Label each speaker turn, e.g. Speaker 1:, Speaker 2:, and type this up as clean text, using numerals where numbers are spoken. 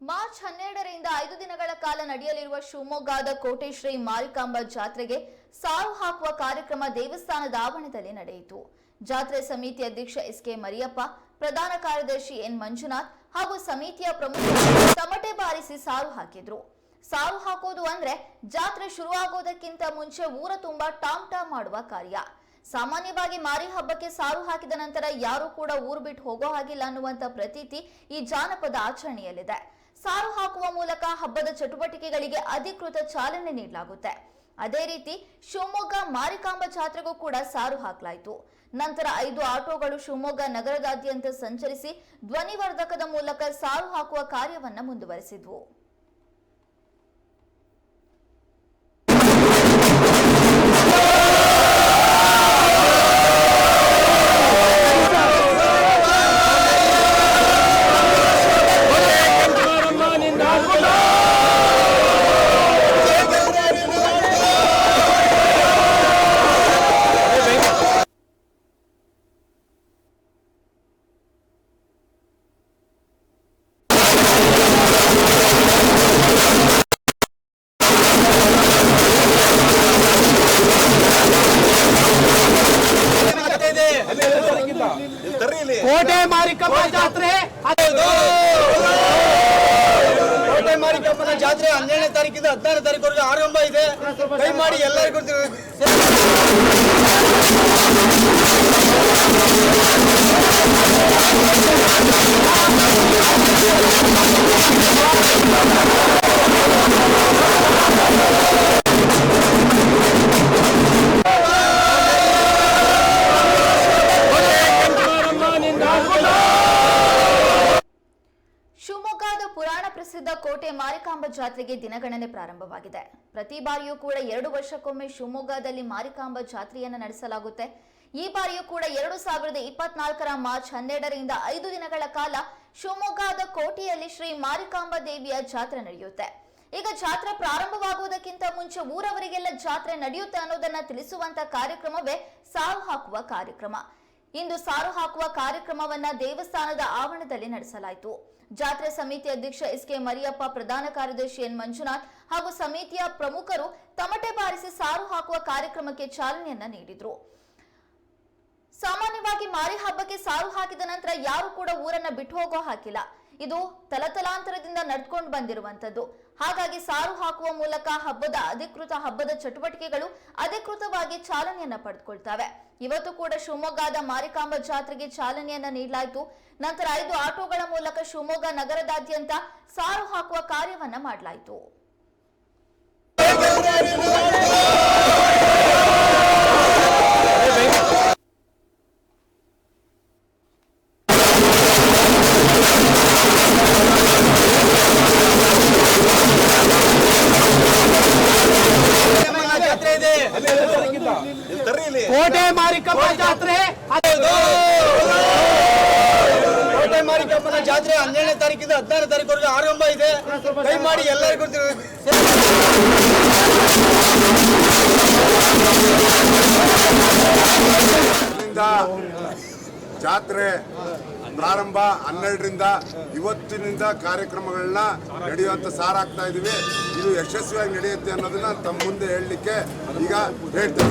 Speaker 1: March 12ರಿಂದ 5 ದಿನಗಳ ಕಾಲ ನಡೆಯಲಿರುವ ಶಿವಮೊಗ್ಗದ ಕೋಟೆ ಶ್ರೀ ಮಾರಿಕಾಂಬ ಜಾತ್ರೆಗೆ ಸಾರು ಹಾಕುವ ಕಾರ್ಯಕ್ರಮ ದೇವಸ್ಥಾನದ ಆವರಣದಲ್ಲಿ ನಡೆಯಿತು. ಜಾತ್ರೆ ಸಮಿತಿ ಅಧ್ಯಕ್ಷ ಎಸ್.ಕೆ. ಮರಿಯಪ್ಪ, ಪ್ರಧಾನ ಕಾರ್ಯದರ್ಶಿ ಎನ್. ಮಂಜುನಾಥ್ ಹಾಗೂ ಸಮಿತಿಯ ಪ್ರಮುಖರು ತಮಟೆ ಬಾರಿಸಿ ಸಾರು ಹಾಕಿದ್ರು. ಸಾರು ಹಾಕೋದು ಅಂದ್ರೆ ಜಾತ್ರೆ ಶುರುವಾಗೋದಕ್ಕಿಂತ ಮುಂಚೆ ಊರ ತುಂಬಾ ಟಾಮ್ ಟಾಮ್ ಮಾಡುವ ಕಾರ್ಯ. ಸಾಮಾನ್ಯವಾಗಿ ಮಾರಿ ಹಬ್ಬಕ್ಕೆ ಸಾರು ಹಾಕಿದ ನಂತರ ಯಾರು ಕೂಡ ಊರು ಬಿಟ್ಟು ಹೋಗೋ ಹಾಗಿಲ್ಲ ಅನ್ನುವಂತ ಪ್ರತೀತಿ ಈ ಜಾನಪದ ಆಚರಣೆಯಲ್ಲಿದೆ. ಸಾರು ಹಾಕುವ ಮೂಲಕ ಹಬ್ಬದ ಚಟುವಟಿಕೆಗಳಿಗೆ ಅಧಿಕೃತ ಚಾಲನೆ ನೀಡಲಾಗುತ್ತೆ. ಅದೇ ರೀತಿ ಶಿವಮೊಗ್ಗ ಮಾರಿಕಾಂಬ ಜಾತ್ರೆಗೂ ಕೂಡ ಸಾರು ಹಾಕಲಾಯಿತು. ನಂತರ 5 ಆಟೋಗಳು ಶಿವಮೊಗ್ಗ ನಗರದಾದ್ಯಂತ ಸಂಚರಿಸಿ ಧ್ವನಿವರ್ಧಕದ ಮೂಲಕ ಸಾರು ಹಾಕುವ ಕಾರ್ಯವನ್ನ ಮುಂದುವರೆಸಿದ್ವು.
Speaker 2: ಕೋಟೆ ಮಾರಿಕಂಬ ಜಾತ್ರೆ ಕೋಟೆ ಮಾರಿಕಂಬನ ಜಾತ್ರೆ 12ನೇ ತಾರೀಕಿಂದ 16ನೇ ತಾರೀಕುವರೆಗೆ ಆರಂಭ ಇದೆ. ದಯಮಾಡಿ ಎಲ್ಲರಿಗೂ
Speaker 1: ಶಿವಮೊಗ್ಗದ ಪುರಾಣ ಪ್ರಸಿದ್ಧ ಕೋಟೆ ಮಾರಿಕಾಂಬ ಜಾತ್ರೆಗೆ ದಿನಗಣನೆ ಪ್ರಾರಂಭವಾಗಿದೆ. ಪ್ರತಿ ಬಾರಿಯೂ ಕೂಡ 2 ವರ್ಷಕ್ಕೊಮ್ಮೆ ಶಿವಮೊಗ್ಗದಲ್ಲಿ ಮಾರಿಕಾಂಬ ಜಾತ್ರೆಯನ್ನು ನಡೆಸಲಾಗುತ್ತೆ. ಈ ಬಾರಿಯೂ ಕೂಡ 2024ರ ಮಾರ್ಚ್ 12ರಿಂದ 5 ದಿನಗಳ ಕಾಲ ಶಿವಮೊಗ್ಗದ ಕೋಟೆಯಲ್ಲಿ ಶ್ರೀ ಮಾರಿಕಾಂಬ ದೇವಿಯ ಜಾತ್ರೆ ನಡೆಯುತ್ತೆ. ಈಗ ಜಾತ್ರೆ ಪ್ರಾರಂಭವಾಗುವುದಕ್ಕಿಂತ ಮುಂಚೆ ಊರವರಿಗೆಲ್ಲ ಜಾತ್ರೆ ನಡೆಯುತ್ತೆ ಅನ್ನೋದನ್ನ ತಿಳಿಸುವಂತ ಕಾರ್ಯಕ್ರಮವೇ ಸಾರು ಹಾಕುವ ಕಾರ್ಯಕ್ರಮ. ಇಂದು ಸಾರು ಹಾಕುವ ಕಾರ್ಯಕ್ರಮವನ್ನ ದೇವಸ್ಥಾನದ ಆವರಣದಲ್ಲಿ ನಡೆಸಲಾಯಿತು. ಜಾತ್ರೆ ಸಮಿತಿ ಅಧ್ಯಕ್ಷ ಎಸ್.ಕೆ. ಮರಿಯಪ್ಪ, ಪ್ರಧಾನ ಕಾರ್ಯದರ್ಶಿ ಎನ್. ಮಂಜುನಾಥ್ ಹಾಗೂ ಸಮಿತಿಯ ಪ್ರಮುಖರು ತಮಟೆ ಬಾರಿಸಿ ಸಾರು ಹಾಕುವ ಕಾರ್ಯಕ್ರಮಕ್ಕೆ ಚಾಲನೆಯನ್ನ ನೀಡಿದ್ರು. ಸಾಮಾನ್ಯವಾಗಿ ಮಾರಿ ಹಬ್ಬಕ್ಕೆ ಸಾರು ಹಾಕಿದ ನಂತರ ಯಾರು ಕೂಡ ಊರನ್ನ ಬಿಟ್ಟು ಹೋಗೋ ಹಾಕಿಲ್ಲ. ಇದು ತಲತಲಾಂತರದಿಂದ ನಡ್ಕೊಂಡು ಬಂದಿರುವಂತದ್ದು. ಹಾಗಾಗಿ ಸಾರು ಹಾಕುವ ಮೂಲಕ ಹಬ್ಬದ ಚಟುವಟಿಕೆಗಳು ಅಧಿಕೃತವಾಗಿ ಚಾಲನೆಯನ್ನ ಪಡೆದುಕೊಳ್ತವೆ. ಇವತ್ತು ಕೂಡ ಶಿವಮೊಗ್ಗದ ಮಾರಿಕಾಂಬ ಜಾತ್ರೆಗೆ ಚಾಲನೆಯನ್ನ ನೀಡಲಾಯಿತು. ನಂತರ 5 ಆಟೋಗಳ ಮೂಲಕ ಶಿವಮೊಗ್ಗ ನಗರದಾದ್ಯಂತ ಸಾರು ಹಾಕುವ ಕಾರ್ಯವನ್ನ ಮಾಡಲಾಯಿತು.
Speaker 2: ಕೋಟೆ ಮಾರಿಕಂಬ ಜಾತ್ರೆ ಕೋಟೆ ಮಾರಿಕಂಬನ ಜಾತ್ರೆ 12ನೇ ತಾರೀಕಿಂದ 16ನೇ ತಾರೀಕುವರೆಗೆ ಆರಂಭ ಇದೆ. ದಯಮಾಡಿ ಎಲ್ಲರಿಗೂ
Speaker 3: ಜಾತ್ರೆ ಪ್ರಾರಂಭ 12ರಿಂದ ಇವತ್ತಿನಿಂದ ಕಾರ್ಯಕ್ರಮಗಳನ್ನ ನಡೆಯುವಂತ ಸಾರಾಗ್ತಾ ಇದೀವಿ. ಇದು ಯಶಸ್ವಿಯಾಗಿ ನಡೆಯುತ್ತೆ ಅನ್ನೋದನ್ನ ತಮ್ಮ ಮುಂದೆ ಹೇಳಲಿಕ್ಕೆ ಈಗ ಹೇಳ್ತೇವೆ.